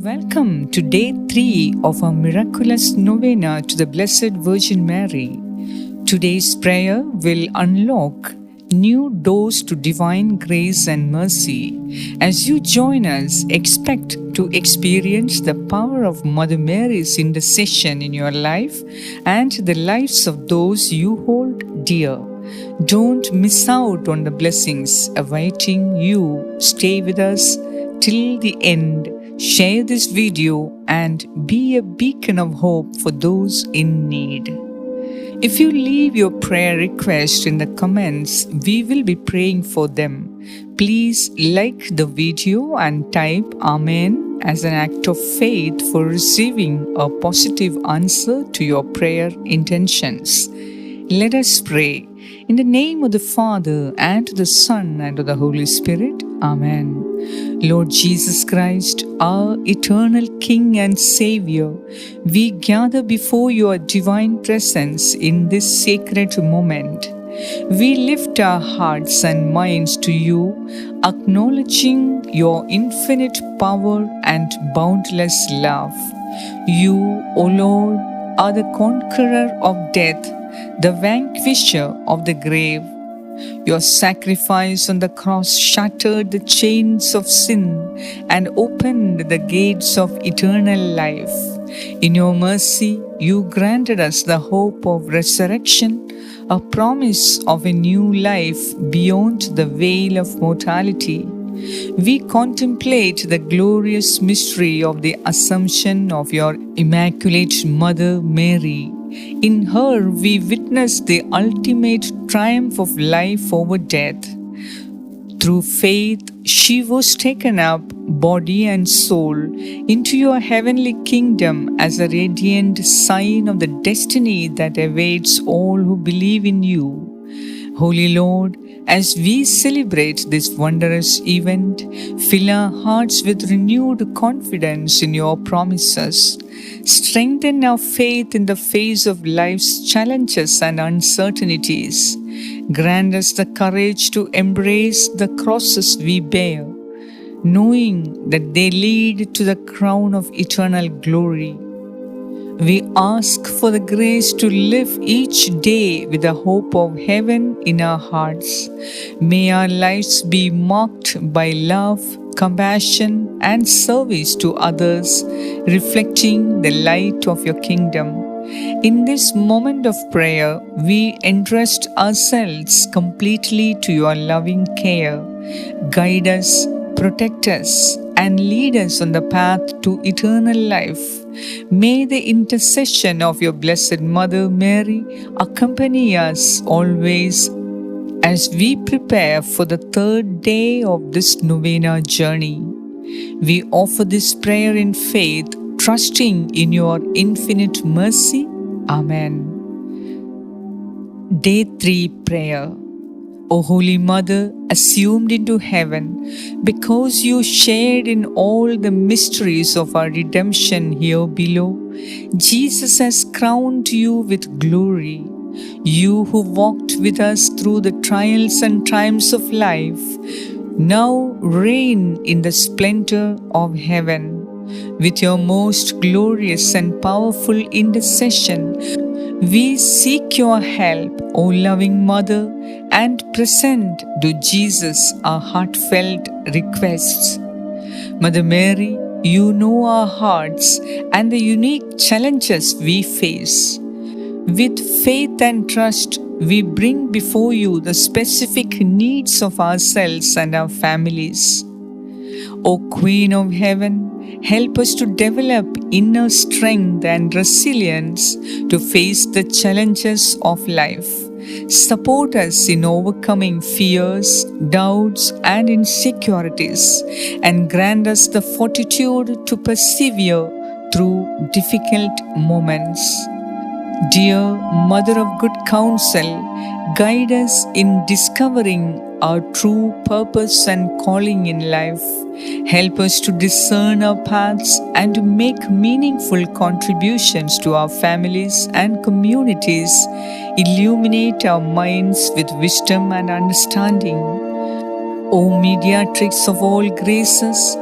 Welcome to day 3 of our miraculous novena to the Blessed Virgin Mary. Today's prayer will unlock new doors to divine grace and mercy. As you join us, expect to experience the power of Mother Mary's intercession in your life and the lives of those you hold dear. Don't miss out on the blessings awaiting you. Stay with us till the end. Share this video and be a beacon of hope for those in need. If you leave your prayer request in the comments, we will be praying for them. Please like the video and type Amen as an act of faith for receiving a positive answer to your prayer intentions. Let us pray. In the name of the Father, and of the Son, and of the Holy Spirit. Amen. Lord Jesus Christ, our eternal King and Savior, we gather before your divine presence in this sacred moment. We lift our hearts and minds to you, acknowledging your infinite power and boundless love. You, O Lord, are the conqueror of death, the vanquisher of the grave. Your sacrifice on the cross shattered the chains of sin and opened the gates of eternal life. In your mercy, you granted us the hope of resurrection, a promise of a new life beyond the veil of mortality. We contemplate the glorious mystery of the Assumption of your Immaculate Mother Mary. In her, we witness the ultimate triumph of life over death. Through faith, she was taken up, body and soul, into your heavenly kingdom as a radiant sign of the destiny that awaits all who believe in you. Holy Lord, as we celebrate this wondrous event, fill our hearts with renewed confidence in your promises. Strengthen our faith in the face of life's challenges and uncertainties. Grant us the courage to embrace the crosses we bear, knowing that they lead to the crown of eternal glory. We ask for the grace to live each day with the hope of heaven in our hearts. May our lives be marked by love, compassion, and service to others, reflecting the light of your kingdom. In this moment of prayer, we entrust ourselves completely to your loving care. Guide us, protect us, and lead us on the path to eternal life. May the intercession of your Blessed Mother Mary accompany us always as we prepare for the third day of this novena journey. We offer this prayer in faith, trusting in your infinite mercy. Amen. Day 3 Prayer. O Holy Mother, assumed into heaven, because you shared in all the mysteries of our redemption here below, Jesus has crowned you with glory. You who walked with us through the trials and triumphs of life, now reign in the splendor of heaven. With your most glorious and powerful intercession, we seek your help, O loving Mother, and present to Jesus our heartfelt requests. Mother Mary, you know our hearts and the unique challenges we face. With faith and trust, we bring before you the specific needs of ourselves and our families. O Queen of Heaven, help us to develop inner strength and resilience to face the challenges of life. Support us in overcoming fears, doubts, and insecurities, and grant us the fortitude to persevere through difficult moments. Dear Mother of Good Counsel, guide us in discovering our true purpose and calling in life. Help us to discern our paths and to make meaningful contributions to our families and communities. Illuminate our minds with wisdom and understanding. O mediatrix of all graces,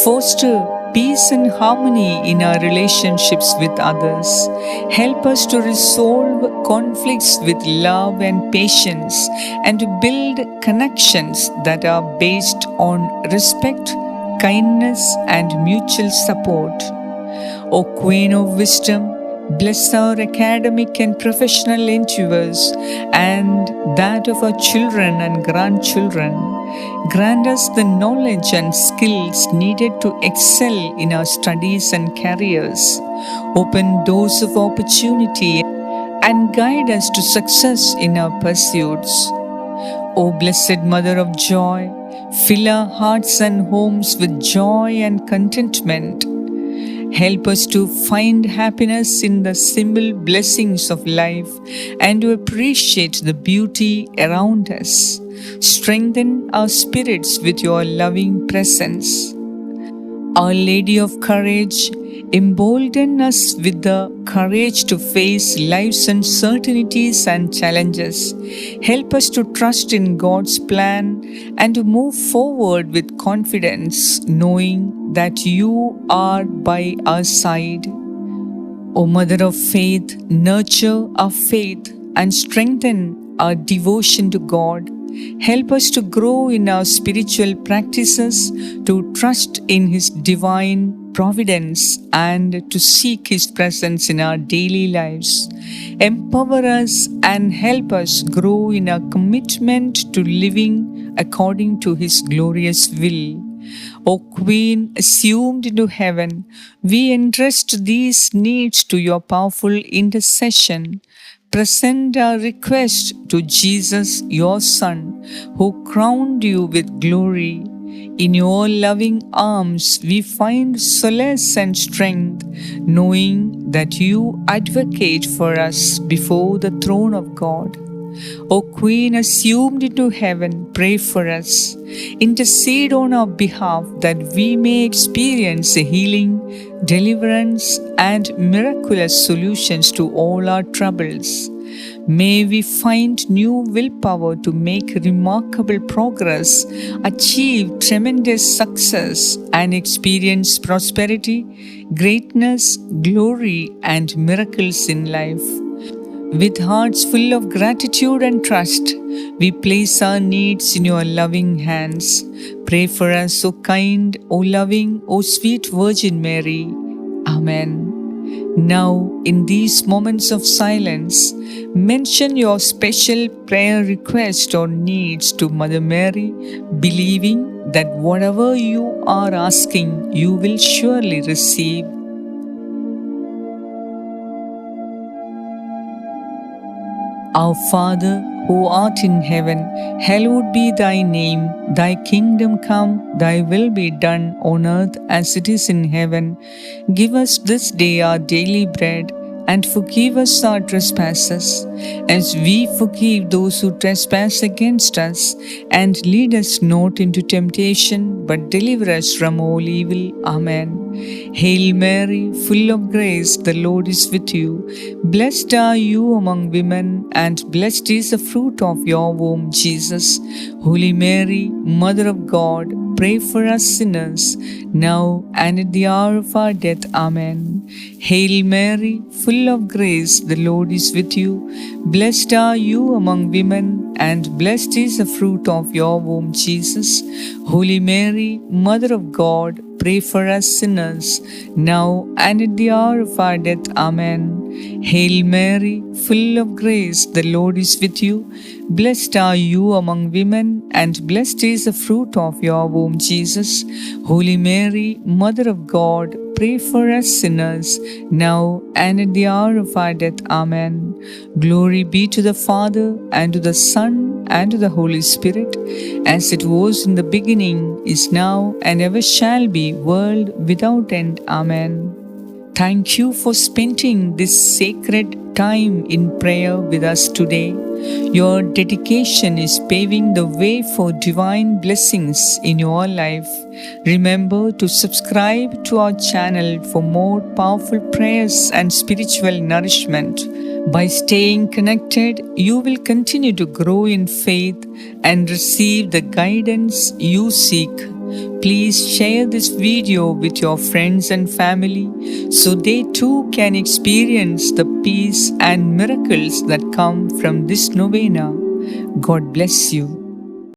foster peace and harmony in our relationships with others. Help us to resolve conflicts with love and patience and to build connections that are based on respect, kindness, and mutual support. O Queen of Wisdom, bless our academic and professional endeavors and that of our children and grandchildren. Grant us the knowledge and skills needed to excel in our studies and careers. Open doors of opportunity and guide us to success in our pursuits. O Blessed Mother of Joy, fill our hearts and homes with joy and contentment. Help us to find happiness in the simple blessings of life and to appreciate the beauty around us. Strengthen our spirits with your loving presence. Our Lady of Courage, embolden us with the courage to face life's uncertainties and challenges. Help us to trust in God's plan and to move forward with confidence, knowing that you are by our side. O Mother of Faith, nurture our faith and strengthen our devotion to God. Help us to grow in our spiritual practices, to trust in His divine providence, and to seek His presence in our daily lives. Empower us and help us grow in our commitment to living according to His glorious will. O Queen assumed into heaven, we entrust these needs to your powerful intercession. Present our request to Jesus, your Son, who crowned you with glory. In your loving arms we find solace and strength, knowing that you advocate for us before the throne of God. O Queen assumed into heaven, pray for us. Intercede on our behalf that we may experience healing, deliverance, and miraculous solutions to all our troubles. May we find new willpower to make remarkable progress, achieve tremendous success, and experience prosperity, greatness, glory, and miracles in life. With hearts full of gratitude and trust, we place our needs in your loving hands. Pray for us, O kind, O loving, O sweet Virgin Mary. Amen. Now, in these moments of silence, mention your special prayer request or needs to Mother Mary, believing that whatever you are asking, you will surely receive. Our Father, who art in heaven, hallowed be thy name. Thy kingdom come, thy will be done on earth as it is in heaven. Give us this day our daily bread, and forgive us our trespasses, as we forgive those who trespass against us. And lead us not into temptation, but deliver us from all evil. Amen. Hail Mary, full of grace, the Lord is with you. Blessed are you among women, and blessed is the fruit of your womb, Jesus. Holy Mary, Mother of God, pray for us sinners, now and at the hour of our death. Amen. Hail Mary, full of grace, the Lord is with you. Blessed are you among women, and blessed is the fruit of your womb, Jesus. Holy Mary, Mother of God, pray for us sinners, now and at the hour of our death. Amen. Hail Mary, full of grace, the Lord is with you. Blessed are you among women, and blessed is the fruit of your womb, Jesus. Holy Mary, Mother of God, pray for us sinners, now and at the hour of our death. Amen. Glory be to the Father, and to the Son, and to the Holy Spirit, as it was in the beginning, is now, and ever shall be, world without end. Amen. Thank you for spending this sacred time in prayer with us today. Your dedication is paving the way for divine blessings in your life. Remember to subscribe to our channel for more powerful prayers and spiritual nourishment. By staying connected, you will continue to grow in faith and receive the guidance you seek. Please share this video with your friends and family so they too can experience the peace and miracles that come from this novena. God bless you.